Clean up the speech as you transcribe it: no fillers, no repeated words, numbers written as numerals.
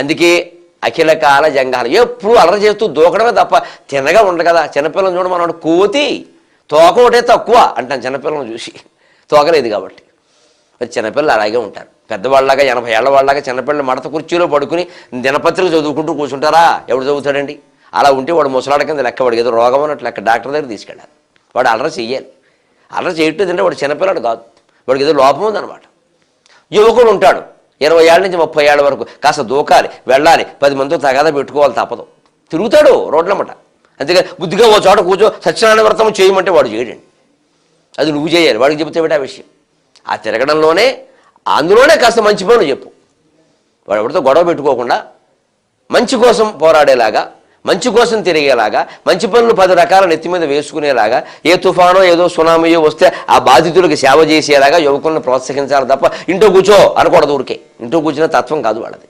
అందుకే అఖిల కాల జంగాలు ఎప్పుడు అలర చేస్తూ దూకడమే తప్ప తినగా ఉండదు కదా. చిన్నపిల్లలను చూడ మనం కోతి తోక ఒకటే తక్కువ అంటాను చిన్నపిల్లలను చూసి, తోకలేదు కాబట్టి. చిన్నపిల్లలు అలాగే ఉంటారు. పెద్దవాళ్ళలాగా 80 ఏళ్ల వాళ్ళలాగా చిన్నపిల్లలు మడత కుర్చీలో పడుకుని దినపత్రిక చదువుకుంటూ కూర్చుంటారా? ఎవడు చదువుతాడండి? అలా ఉంటే వాడు ముసలాడ కింద లెక్క, వాడికి ఏదో రోగం అన్నట్టు లెక్క. డాక్టర్ దగ్గర తీసుకెళ్ళాలి. వాడు అలర చెయ్యాలి. అలర చేయట్లేదంటే వాడు చిన్నపిల్లడు కాదు, వాడికి ఏదో లోపం ఉందన్నమాట. యువకుడు ఉంటాడు 20 ఏళ్ళ నుంచి 30 ఏళ్ళ వరకు, కాస్త దూకాలి, వెళ్ళాలి, 10 మందితో తగాదా పెట్టుకోవాలి తప్పదు, తిరుగుతాడు రోడ్లమ్మట. అంతేగా బుద్ధిగా ఓ చోట కూర్చో సత్యనారాయణ వ్రతం చేయమంటే వాడు చేయడండి. అది నువ్వు చేయాలి, వాడికి చెబితే ఏమిటా విషయం? ఆ తిరగడంలోనే అందులోనే కాస్త మంచి పనులు చెప్పు. వాడు ఎవరితో గొడవ పెట్టుకోకుండా మంచి కోసం పోరాడేలాగా, మంచి కోసం తిరిగేలాగా, మంచి పనులు 10 రకాల నెత్తి మీద వేసుకునేలాగా, ఏ తుఫానో ఏదో సునామీయో వస్తే ఆ బాధితులకు సేవ చేసేలాగా యువకులను ప్రోత్సహించాలి తప్ప ఇంట్లో కూర్చో అనకూడదు. ఊరికే ఇంట్లో కూర్చునే తత్వం కాదు వాళ్ళది.